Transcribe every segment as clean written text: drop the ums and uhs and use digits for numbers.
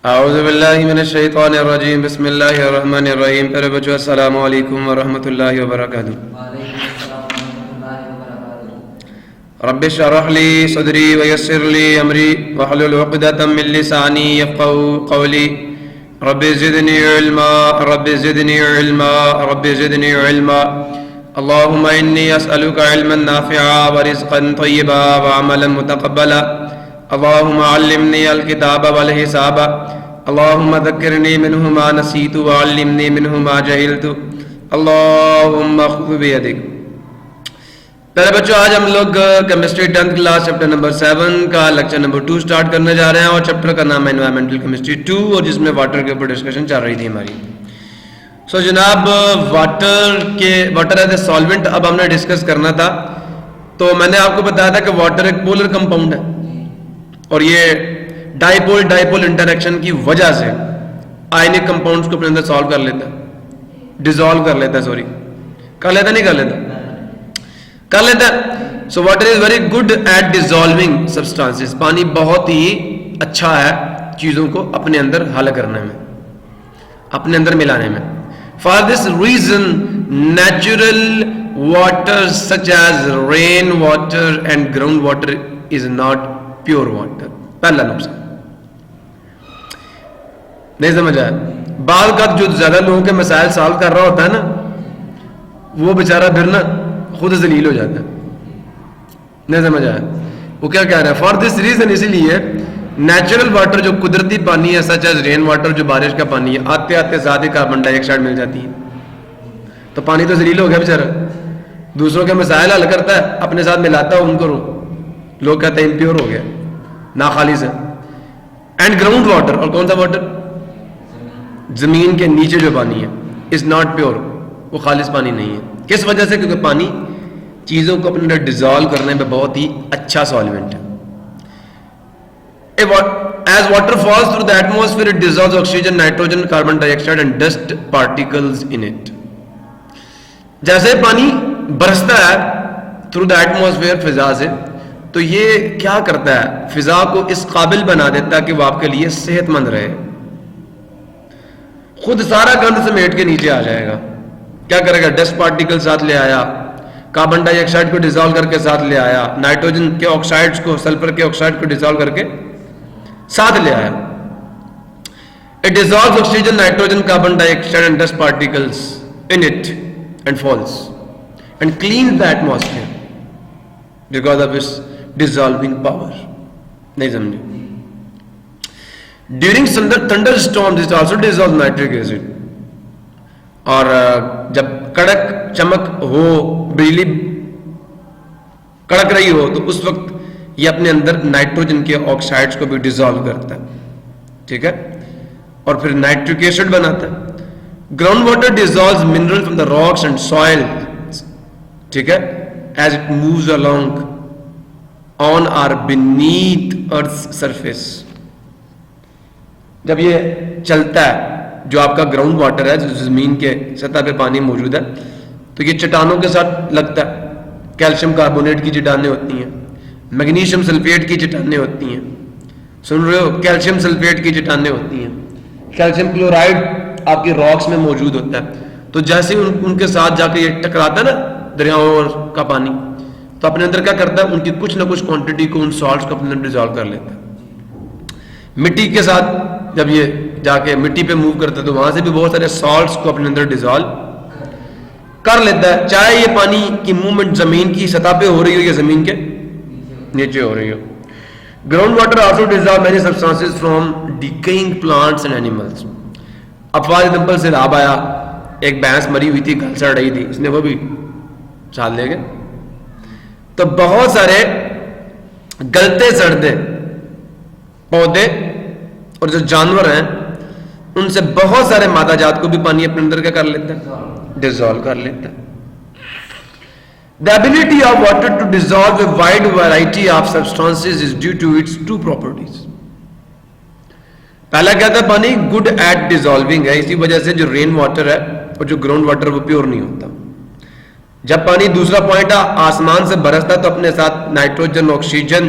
اعوذ باللہ من الشیطان الرجیم بسم اللہ الرحمن الرحیم. پیارے بچوں السلام علیکم ورحمۃ اللہ وبرکاتہ. رب اشرح لی صدری ویسر لی امری واحلل عقدۃ من لسانی یفقهوا قولی. رب زدنی علما رب زدنی علما رب زدنی علما. اللهم انی اسألک علما نافعا ورزقا طیبا وعملا متقبلا. اللهم علمنی الکتاب والحساب. اللهم ذکرنی منہ ما نسیت وعلمنی منہ ما جہلت. اللهم خذ بیدک. پہلے بچوں آج ہم لوگ chemistry 10th class chapter number 7 کا لیکچر نمبر 2 سٹارٹ کرنے جا رہے ہیں اور چیپٹر کا نام ہے انوائرمنٹل کیمسٹری 2 اور جس میں واٹر کے اوپر ڈسکشن چل رہی تھی ہماری. سو جناب واٹر ایز اے سالوینٹ اب ہم نے ڈسکس کرنا تھا. تو میں نے آپ کو بتایا تھا کہ واٹر ایک پولر کمپاؤنڈ ہے اور یہ ڈائپول انٹریکشن کی وجہ سے آئنک کمپاؤنڈز کو اپنے اندر سالو کر لیتا ہے, ڈیزالو کر لیتا ہے. سوری کر لیتا نہیں کر لیتا. So water is very good at dissolving substances. پانی بہت ہی اچھا ہے چیزوں کو اپنے اندر حل کرنے میں, اپنے اندر ملانے میں. For this reason natural water such as rain water and ground water is not pure water. پہلا نقصان نہیں سمجھ آیا. بعض کا جو زیادہ لوگوں کے مسائل سالو کر رہا ہوتا ہے نا وہ بیچارہ پھر نا خود ذلیل ہو جاتا ہے. نہیں سمجھ آیا وہ کیا کہہ رہا ہے. فار دس ریزن اسی لیے نیچرل واٹر جو قدرتی پانی ہے سچ ایز رین واٹر جو بارش کا پانی ہے آتے آتے ساتھ ہی کاربن ڈائی آکسائڈ مل جاتی ہے تو پانی تو ذلیل ہو گیا بیچارہ. دوسروں کے مسائل حل کرتا ہے اپنے ساتھ ملاتا ہے ان کو لوگ کہتے ہیں امپیور ہو گیا ناخالص ہے. اینڈ گراؤنڈ واٹر اور کون سا واٹر زمین کے نیچے جو پانی ہے از ناٹ پیور, وہ خالص پانی نہیں ہے. کس وجہ سے؟ کیونکہ پانی چیزوں کو اپنے اندر ڈیزالو کرنے میں بہت ہی اچھا سالوینٹ ہے. As water falls through the atmosphere, it dissolves oxygen, nitrogen, carbon dioxide and dust particles in it. جیسے پانی برستا ہے through the atmosphere فضا سے تو یہ کیا کرتا ہے فضا کو اس قابل بنا دیتا ہے کہ وہ آپ کے لیے صحت مند رہے. خود سارا گند سمیٹ کے نیچے آ جائے گا. کیا کرے گا؟ ڈسٹ پارٹیکل ساتھ لے آیا, کاربن ڈائی آکسائڈ کو ڈیزالو کر کے ساتھ لے آیا, نائٹروجن کے آکسائڈز کو سلفر کے آکسائڈ کو ڈیزالو کر کے ساتھ لے آیا. It dissolves oxygen, nitrogen, carbon dioxide and dust particles in it and falls and cleans the atmosphere because of its dissolving power. نہیں سمجھے. During thunderstorms it also dissolves nitric acid. اور جب کڑک چمک ہو, بجلی کڑک رہی ہو تو اس وقت یہ اپنے اندر نائٹروجن کے آکسائڈز کو بھی ڈیزالو کرتا ہے. ٹھیک ہے, اور پھر نائٹرک ایسڈ بناتا ہے. Ground water dissolves mineral from the rocks and soil. ٹھیک ہے, as it moves along on or beneath earth's surface. جب یہ چلتا ہے جو آپ کا گراؤنڈ واٹر ہے جو زمین کے سطح پہ پانی موجود ہے تو یہ چٹانوں کے ساتھ لگتا ہے. کیلشیم کاربونیٹ کی چٹانیں ہوتی ہیں, میگنیشیم سلفیٹ کی چٹانیں ہوتی ہیں. سن رہے ہو؟ کیلشیم سلفیٹ کی چٹانیں ہوتی ہیں. کیلشیم کلورائڈ آپ کی راکس میں موجود ہوتا ہے. تو جیسے ان کے ساتھ جا کے یہ ٹکراتا ہے نا دریاؤں کا پانی تو اپنے اندر کیا کرتا ہے ان کی کچھ نہ کچھ کوانٹٹی کو ان سالٹس کو اپنے اندر ڈیزالو کر لیتا ہے. مٹی کے ساتھ جب یہ جا کے مٹی پہ موو کرتا ہے تو وہاں سے بھی بہت سارے سالٹس کو اپنے اندر ڈیزالو کر لیتا ہے, چاہے یہ پانی کی موومنٹ زمین کی سطح پہ ہو رہی ہو یا زمین کے نیچے ہو رہی ہو. Ground water also dissolve many substances from decaying plants and animals. افواج دمپل سے راب آیا, ایک بھینس مری ہوئی تھی, گل سڑ رہی تھی, اس نے وہ بھی ساتھ لے گئے. تو بہت سارے گلتے سڑتے پودے اور جو جانور ہیں ان سے بہت سارے مادہ جات کو بھی پانی اپنے اندر کیا کر لیتا ہے؟ ڈیزالو کر لیتا ہے. The ability of water to dissolve a wide variety of substances is due to its two properties. پہلا کیا تھا؟ پانی good at dissolving ہے, اسی وجہ سے جو رین واٹر ہے اور جو گراؤنڈ واٹر وہ پیور نہیں ہوتا. جب پانی دوسرا پوائنٹ آسمان سے برستا تو اپنے ساتھ nitrogen, oxygen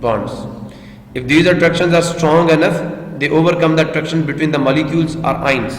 bonds. If these attractions are strong enough, they overcome the attraction between the molecules or ions.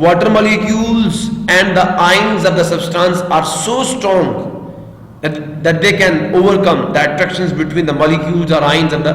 water molecules and the ions of the substance are so strong that they can overcome the attractions between the molecules or ions of the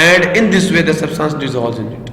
And in this way the substance dissolves in it.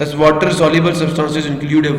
Thus water soluble substances include a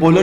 polar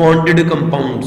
bonded compounds।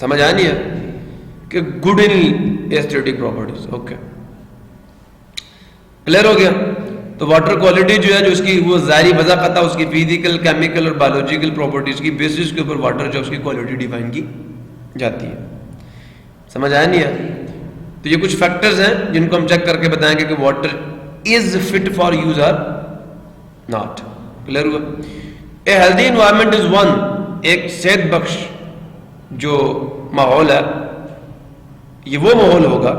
سمجھ آیا نہیں ہے کہ good in aesthetic properties. Okay clear ہو گیا. تو water quality جو ہے جو اس کی وہ ظاہری وضع قطع اس کی فزیکل کیمیکل اور بایولوجیکل پراپرٹیز کی بیسس کے اوپر واٹر جو اس کی کوالٹی ڈیفائن کی جاتی ہے. سمجھ آیا نہیں ہے؟ تو یہ کچھ فیکٹرز ہیں جن کو ہم چیک کر کے بتائیں گے کہ water is fit for use اور ناٹ. کلیئر ہوا؟ A healthy environment is one, ایک صحت بخش جو ماحول ہے یہ وہ ماحول ہوگا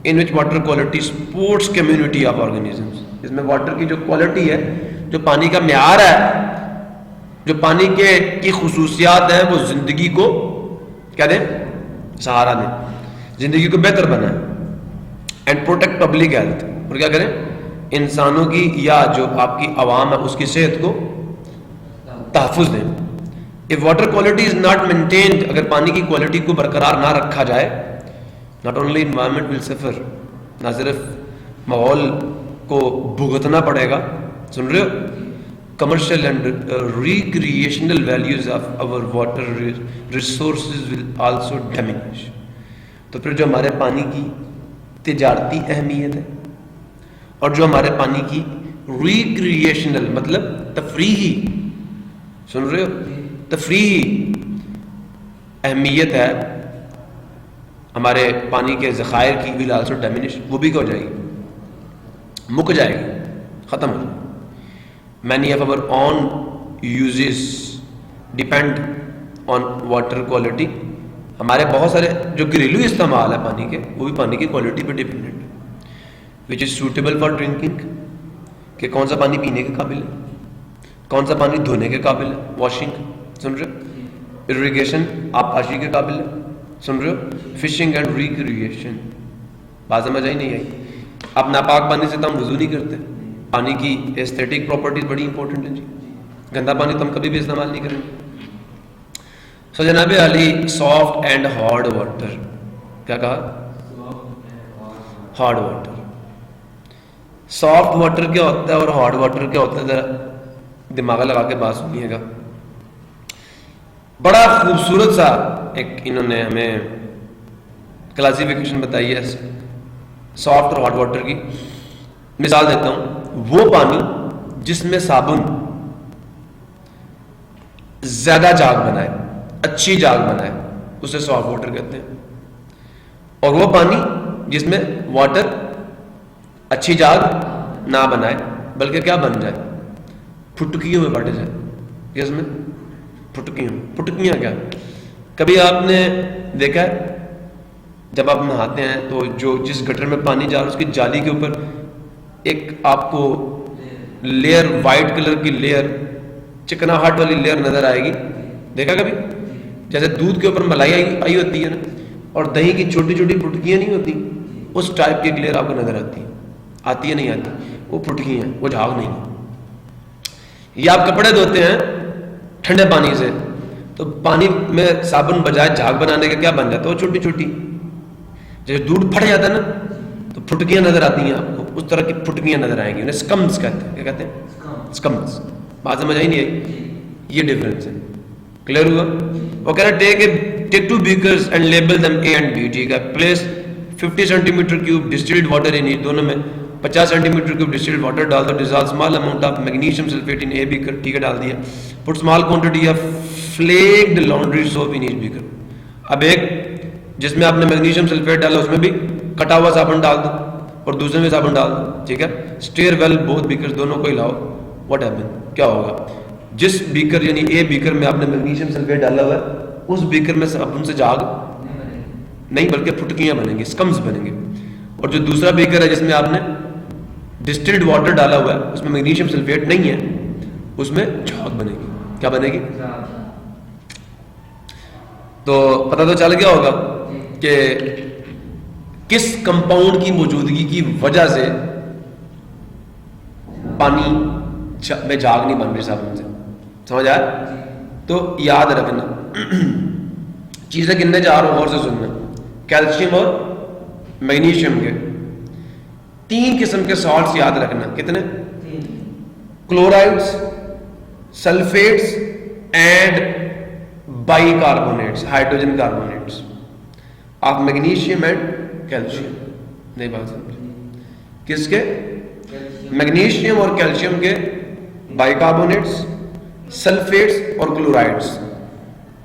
in which water quality supports community of organisms. اس میں واٹر کی جو کوالٹی ہے، جو پانی کا معیار ہے، جو پانی کی خصوصیات ہیں وہ زندگی کو کیا دیں؟ سہارا دیں، زندگی کو بہتر بنائیں. اینڈ پروٹیکٹ پبلک ہیلتھ، اور کیا کریں؟ انسانوں کی یا جو آپ کی عوام ہے اس کی صحت کو تحفظ دیں. if water quality is not maintained، اگر پانی کی کوالٹی کو برقرار نہ رکھا جائے، not only environment will suffer، نہ صرف ماحول کو بھگتنا پڑے گا، سن رہے ہو، commercial and recreational values of our water resources will also diminish. تو پھر جو ہمارے پانی کی تجارتی اہمیت ہے اور جو ہمارے پانی کی ریکریشنل مطلب تفریحی، سن رہے ہو، تفریحی اہمیت ہے ہمارے پانی کے ذخائر کی، will also diminish، وہ بھی کیا ہو جائے گی؟ مک جائے گی، ختم ہو جائے گی. many of our own uses depend on water quality. ہمارے بہت سارے جو گھریلو استعمال ہے پانی کے وہ بھی پانی کی کوالٹی پہ ڈپینڈنٹ ہے. which is suitable for drinking، کہ کون سا پانی پینے کے قابل ہے، کون سا پانی دھونے کے قابل ہے، واشنگ، سن رہے ہو، irrigation آبپاشی کے قابل ہے، سن رہے ہو، فشنگ اینڈ ریکریشن. بات سمجھ آئی نہیں آئی؟ اب ناپاک پانی سے تو ہم وضو نہیں کرتے. پانی کی ایستھیٹک پراپرٹیز بڑی امپورٹنٹ ہیں جی. گندا پانی تو ہم کبھی بھی استعمال نہیں کریں گے. سو جناب علی، سافٹ اینڈ ہارڈ واٹر، کیا کہا؟ Hard water. سافٹ واٹر کیا ہوتا ہے اور ہارڈ واٹر کیا ہوتا ہے؟ ذرا دماغ لگا کے بات سنیے گا. بڑا خوبصورت سا ایک انہوں نے ہمیں کلاسیفیکیشن بتائی ہے سافٹ اور ہارڈ واٹر کی. مثال دیتا ہوں، وہ پانی جس میں صابن زیادہ جاگ بنائے، اچھی جاگ بنائے، اسے سافٹ واٹر کہتے ہیں. اور وہ پانی جس میں واٹر اچھی جاگ نہ بنائے بلکہ کیا بن جائے؟ پھٹکیوں میں بٹ جائے. کس میں؟ پھٹکیوں. پھٹکیاں کیا؟ کبھی آپ نے دیکھا ہے جب آپ نہاتے ہیں تو جو جس گٹر میں پانی جا رہا ہے اس کی جالی کے اوپر ایک آپ کو لیئر، وائٹ کلر کی لیئر، چکناہٹ والی لیئر نظر آئے گی؟ دیکھا کبھی؟ جیسے دودھ کے اوپر ملائی آئی ہوتی ہے نا، اور دہی کی چھوٹی چھوٹی پھٹکیاں نہیں ہوتی، اس ٹائپ کی ایک لیئر آپ کو نظر آتی ہے. آتی ہے نہیں آتی؟ وہ پھٹکی ہیں، وہ جھاگ نہیں ہے. یا آپ کپڑے دھوتے ہیں ٹھنڈے پانی سے تو پانی میں صابن بجائے جھاگ بنانے کا کیا بن جاتا ہے؟ وہ چھوٹی چھوٹی، جیسے دودھ پھٹ جاتا ہے نا تو پھٹکیاں نظر آتی ہیں آپ کو، اس طرح کی پھٹکیاں نظر آئیں گی. انہیں سکمز کہتے ہیں. کیا کہتے ہیں؟ سکمز. بات سمجھ آئی نہیں آئی؟ یہ ڈفرینس ہے. کلیئر ہوا؟ وہ کہہ رہا ہے take 2 beakers and label them A and B. ٹھیک ہے، place 50 centimetre cube distilled water in each, دونوں میں 50 centimetre cube distilled water ڈال دو. Dissolve small amount of magnesium sulphate in a beaker. ٹھیک ہے، ڈال دیا. Put small quantity of flaked laundry soap in each beaker. اب ایک جس میں آپ نے میگنیشیم سلفیٹ ڈالا اس میں بھی کٹا ہوا صابن ڈال دو اور دوسرے میں صابن ڈال دو. ٹھیک ہے، اسٹیئر ویل بوتھ بیکرز، دونوں کو ہلاؤ. What happen? کیا ہوگا؟ جس بیکر یعنی اے بیکر میں آپ نے میگنیشیم سلفیٹ ڈالا ہوا ہے اس بیکر میں صابن سے جاگ نہیں بلکہ پھٹکیاں بنیں گی، سکمز بنیں گے. اور جو دوسرا بیکر ہے جس میں آپ نے ڈسٹلڈ واٹر ڈالا ہوا ہے اس میں میگنیشیم سلفیٹ نہیں ہے، اس میں جھاگ بنے گی. کیا بنے گی؟ تو پتہ تو چل گیا ہوگا کہ کس کمپاؤنڈ کی موجودگی کی وجہ سے پانی میں جاگ نہیں بن رہی صابن سے. سمجھ آیا؟ تو یاد رکھنا چیزیں گننے جا رہا ہوں، غور سے سننا. کیلشیم اور میگنیشیم کے 3 قسم کے سالٹس یاد رکھنا. کتنے؟ Chlorides, sulphates and bicarbonates, hydrogen carbonates of magnesium and calcium. نہیں بات سمجھ, کس کے؟ میگنیشیم اور کیلشیم کے بائی کاربونیٹس, سلفیٹس اور chlorides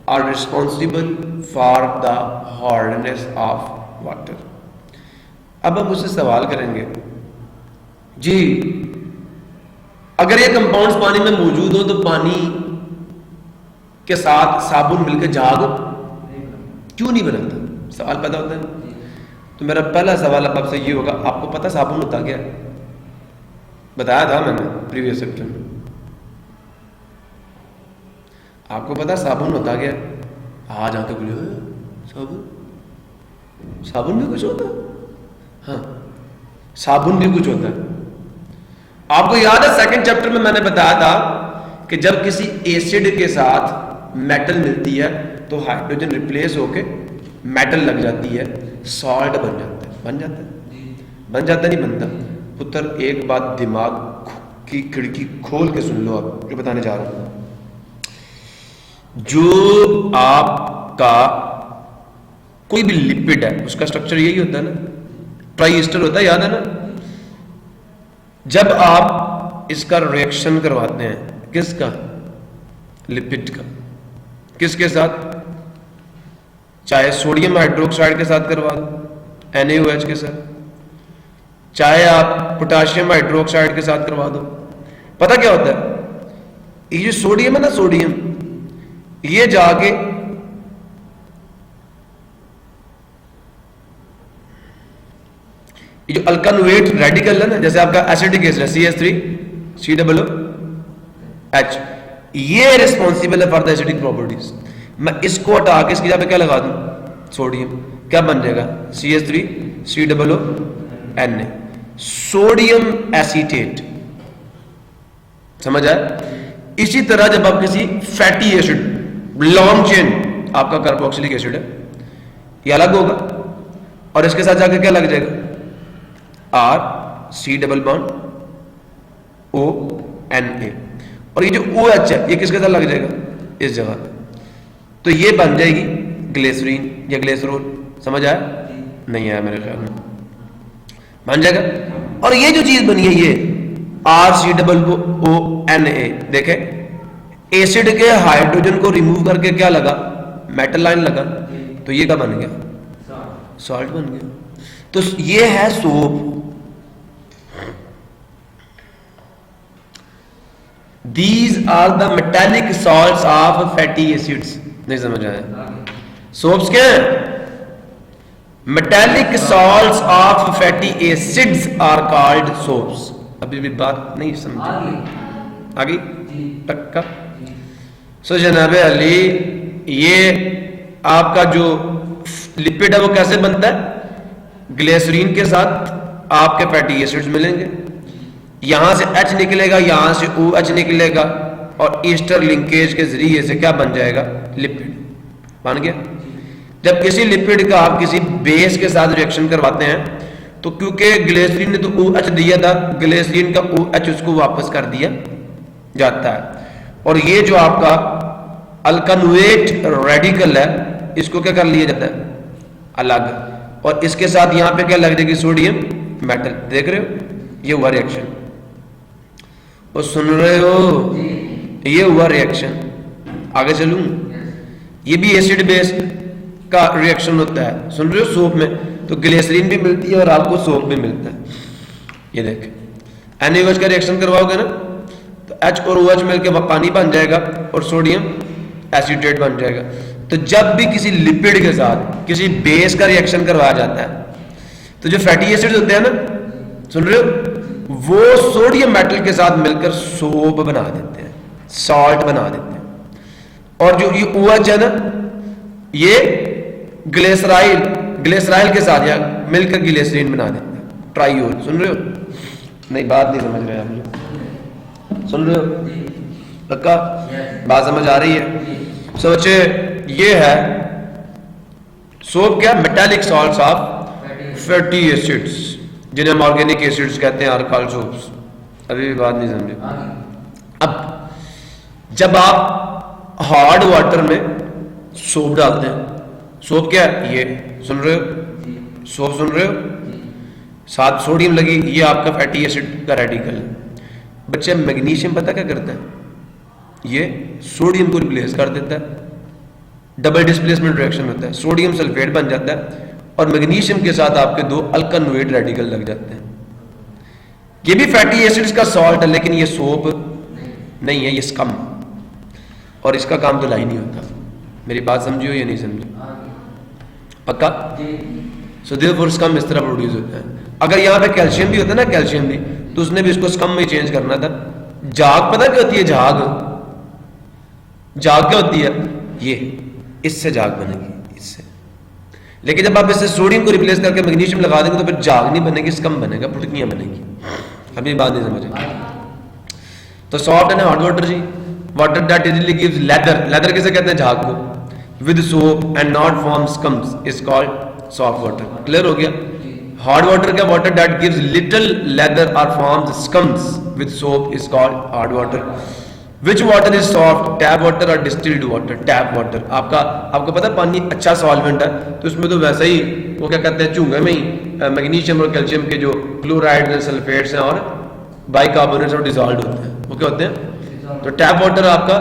are responsible for the hardness of water. اب ہم اس سے سوال کریں گے, جی اگر یہ کمپاؤنڈز پانی میں موجود ہو تو پانی کے ساتھ صابن مل کے جاگ کیوں نہیں بناتا؟ سوال پیدا ہوتا ہے. تو میرا پہلا سوال اب آپ سے یہ ہوگا, آپ کو پتہ صابن ہوتا کیا ہے؟ بتایا تھا میں نے پریویس لیکچر میں. آپ کو پتہ صابن ہوتا کیا ہے؟ آج آ کے بولے صابن بھی کچھ ہوتا ہے. ہاں صابن بھی کچھ ہوتا ہے. آپ کو یاد ہے سیکنڈ چیپٹر میں نے بتایا تھا کہ جب کسی ایسڈ کے ساتھ میٹل ملتی ہے تو ہائیڈروجن ریپلیس ہو کے میٹل لگ جاتی ہے, سالٹ بن جاتا ہے. بن جاتا ہے؟ بن جاتا نہیں بنتا. پتر ایک بات دماغ کی کھڑکی کھول کے سن لو, آپ جو بتانے جا رہا ہوں. جو آپ کا کوئی بھی لپڈ ہے اس کا سٹرکچر یہی ہوتا ہے نا, ٹرائی ایسٹر ہوتا ہے, یاد ہے نا. جب آپ اس کا ریئیکشن کرواتے ہیں, کس کا؟ لپڈ کا. کس کے ساتھ؟ چاہے سوڈیم ہائیڈروکسائڈ کے ساتھ کروا دو, NaOH کے ساتھ, چاہے آپ پوٹاشیم ہائیڈروکسائڈ کے ساتھ کروا دو. پتہ کیا ہوتا ہے؟ یہ جو سوڈیم ہے نا, سوڈیم یہ جا کے یہ جو الکانویٹ ریڈیکل ہے نا, جیسے آپ کا ایسیڈک ایسڈ ہے CH3COOH, یہ ریسپانسبل ہے فار دا ایسیڈک پراپرٹیز. میں اس کو ہٹا کے اس کی جگہ پہ کیا لگا دوں؟ سوڈیم. کیا بن جائے گا؟ CH3COONA, sodium acetate. سمجھ آئے؟ اسی طرح جب آپ کسی فیٹی ایسڈ لانگ چین, آپ کا کاربوکسیلک ایسڈ ہے, یہ الگ ہوگا اور اس کے ساتھ جا کے کیا لگ جائے گا؟ RC∼ONA, اور یہ جو OH ہے یہ کس کے ساتھ لگ جائے گا؟ اس جگہ پہ. تو یہ بن جائے گی گلیسرین یا گلیسرول. سمجھ آیا؟ نہیں آیا میرے خیال میں. بن جائے گا. اور یہ جو چیز بنی ہے یہ RC∼ONA, دیکھیں ایسڈ کے ہائیڈروجن کو ریموو کر کے کیا لگا؟ میٹل لائن لگا, تو یہ کیا بن گیا؟ سالٹ بن گیا. تو یہ ہے soup. These are the metallic salts of fatty acids. نہیں سمجھ آیا؟ سوپس کیا ہیں؟ metallic salts of fatty acids are called soaps. ابھی بھی بات نہیں سمجھ آگئی ٹکا. سو جناب علی, یہ آپ کا جو لپڈ ہے وہ کیسے بنتا ہے؟ گلیسرین کے ساتھ آپ کے فیٹی ایسڈز ملیں گے, یہاں سے H نکلے گا, یہاں سے OH نکلے گا, اور ایسٹر لنکیج کے ذریعے سے کیا بن جائے گا؟ لپڈ بن گیا. جب کسی لپڈ کا آپ کسی بیس کے ساتھ ریئیکشن کرواتے ہیں تو کیونکہ گلیسرین نے تو OH دیا تھا, گلیسرین کا OH اس کو واپس کر دیا جاتا ہے, اور یہ جو آپ کا الکانویٹ ریڈیکل ہے اس کو کیا کر لیا جاتا ہے؟ الگ, اور اس کے ساتھ یہاں پہ کیا لگ جائے گی؟ Sodium metal. دیکھ رہے ہو یہ ہوا ریئیکشن, اور سن رہے ہو یہ ہوا ریئیکشن. آگے چلوں, یہ بھی ایسڈ بیس کا ریئیکشن ہوتا ہے. سن رہے ہو سوپ میں تو گلیسرین بھی ملتی ہے اور آپ کو سوپ بھی ملتا ہے. یہ دیکھ NaOH کا ریئیکشن کرواؤ گے نا تو H اور OH مل کے پانی بن جائے گا اور سوڈیم ایسیٹیٹ بن جائے گا. تو جب بھی کسی لپڈ کے ساتھ کسی بیس کا ریئیکشن کروایا جاتا ہے تو جو فیٹی ایسڈ ہوتے ہیں نا, سن رہے ہو, وہ سوڈیم میٹل کے ساتھ مل کر سوپ بنا دیتے ہیں, سالٹ بنا دیتے ہیں. اور جو یہ OH ہے نا یہ گلیسرائل کے ساتھ یا مل کر گلیسرین بنا دیتے ہیں, ٹرائیول. سن رہے ہو؟ نہیں بات نہیں سمجھ رہے آپ لوگ. سن رہے ہو؟ پکا بات سمجھ آ رہی ہے؟ سوچے یہ ہے سوپ کیا؟ Metallic Salts of fatty acids, جنہیں ہم آرگینک ایسڈز کہتے ہیں, آر کالڈ سوپس. ابھی بھی بات نہیں سمجھے. اب جب آپ ہارڈ واٹر میں سوپ ڈالتے ہیں. سوپ کیا ہے؟ یہ سن رہے ہو؟ سوپ سن رہے ہو؟ ساتھ سوڈیم لگی، یہ آپ کا فیٹی ایسڈ کا ریڈیکل ہے. بچے میگنیشیم پتہ کیا کرتا ہے؟ یہ سوڈیم کو ریپلیس کر دیتا ہے، ڈبل ڈسپلیسمنٹ ریئیکشن ہوتا ہے، سوڈیم سلفیٹ بن جاتا ہے اور میگنیشیم کے ساتھ آپ کے 2 الکانویٹ ریڈیکل لگ جاتے ہیں. یہ بھی فیٹی ایسڈز کا سالٹ ہے لیکن یہ سوپ نہیں ہے، یہ اسکم، اور اس کا کام دھلائی نہیں ہوتا. میری بات سمجھو یا نہیں سمجھو؟ پکا؟ سو دیئر فور اسکم اس طرح پروڈیوس ہوتا ہے. اگر یہاں پہ کیلشیم بھی ہوتا ہے نا، کیلشیم بھی، تو اس نے بھی اس کو اسکم میں چینج کرنا تھا. جھاگ پتہ کیا ہوتی ہے؟ جھاگ کیا ہوتی ہے؟ یہ اس سے جھاگ بنے گی، اس سے. لیکن جب آپ اس سے سوڈیم کو ریپلیس کر کے میگنیشیم لگا دیں گے تو پھر جھاگ نہیں بنے گی، اسکم بنے گا، پھٹکیاں بنے گی. ابھی بات نہیں سمجھے؟ تو سافٹ اینڈ ہارڈ واٹر جی، water that easily gives lather. Lather کسے کہتے ہیں؟ جھاگ کو. With soap and not form scums is called soft water. Clear ہو گیا؟ ہارڈ واٹر کیا؟ Water that gives little lather اور forms scums with soap is called hard water. Which water is soft? Tap water اور distilled water. Tap water آپ کو پتہ پانی اچھا سالوینٹ ہے تو اس میں تو ویسے ہی وہ کیا کہتے ہیں، چونگے میں ہی میگنیشیم اور کیلشیم کے جو کلورائڈ ہیں، سلفیٹس ہیں اور بائی کاربونیٹس اور ڈیزالوڈ ہوتے ہیں، وہ کیا ہوتے ہیں؟ تو ٹیپ واٹر آپ کا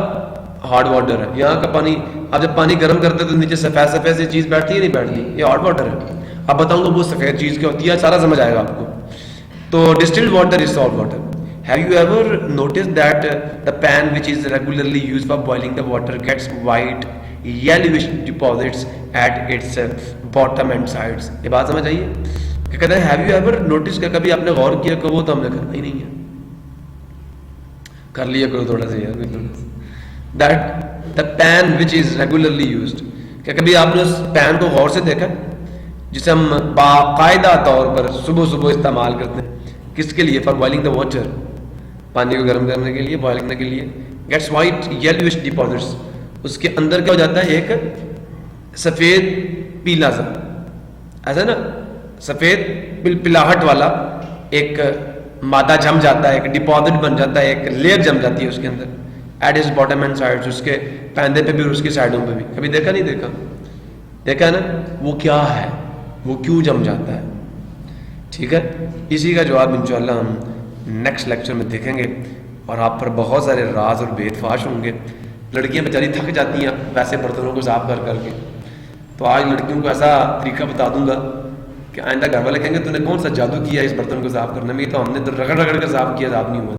ہارڈ واٹر ہے. یہاں کا پانی آپ جب پانی گرم کرتے ہیں تو نیچے سفید سفید سی چیز بیٹھتی ہے نہیں بیٹھتی؟ یہ ہارڈ واٹر ہے. اب بتاؤں گا وہ سفید چیز کیا ہوتی ہے، سارا سمجھ آئے گا آپ کو. تو distilled water is salt water. Have you ever noticed that the pan which is regularly used for boiling the water gets white yellowish deposits at its bottom and sides? یہ بات سمجھ آئیے کہ کہتے ہیں have you ever noticed کہ کبھی آپ نے غور کیا کہ وہ تو ہم نے کرنا ہی نہیں ہے. کر لیا کرو تھوڑا سا یار. That the pan which is regularly used, کہ کبھی آپ نے اس پین کو غور سے دیکھا جسے ہم باقاعدہ طور پر صبح صبح استعمال کرتے ہیں. کس کے لیے؟ فار بوائلنگ دا واٹر، پانی کو گرم کرنے کے لیے، بوائل کرنے کے لیے. Gets white yellowish deposits. اس کے اندر کیا ہو جاتا ہے؟ ایک سفید پیلا سا ایسا نا، سفید پلاہٹ والا ایک مادہ جم جاتا ہے، ایک ڈپازٹ بن جاتا ہے، ایک لیئر جم جاتی ہے اس کے اندر. At its bottom and sides, اس کے پیندے پہ بھی اور اس کی سائڈوں پہ بھی. کبھی دیکھا نہیں دیکھا؟ دیکھا ہے نا. وہ کیا ہے؟ وہ کیوں جم جاتا ہے؟ ٹھیک ہے، اسی کا جواب انشاءاللہ ہم نیکسٹ لیکچر میں دیکھیں گے اور آپ پر بہت سارے راز اور بید فاش ہوں گے. لڑکیاں بیچاری تھک جاتی ہیں ویسے برتنوں کو صاف کر کر کے، تو آج لڑکیوں کو ایسا طریقہ بتا دوں گا کہ آئندہ گھر والے کہیں گے تو نے کون سا جادو کیا اس برتن کو صاف کرنے میں، یہ تو ہم نے تو رگڑ رگڑ کر صاف کیا، صاف نہیں ہوا.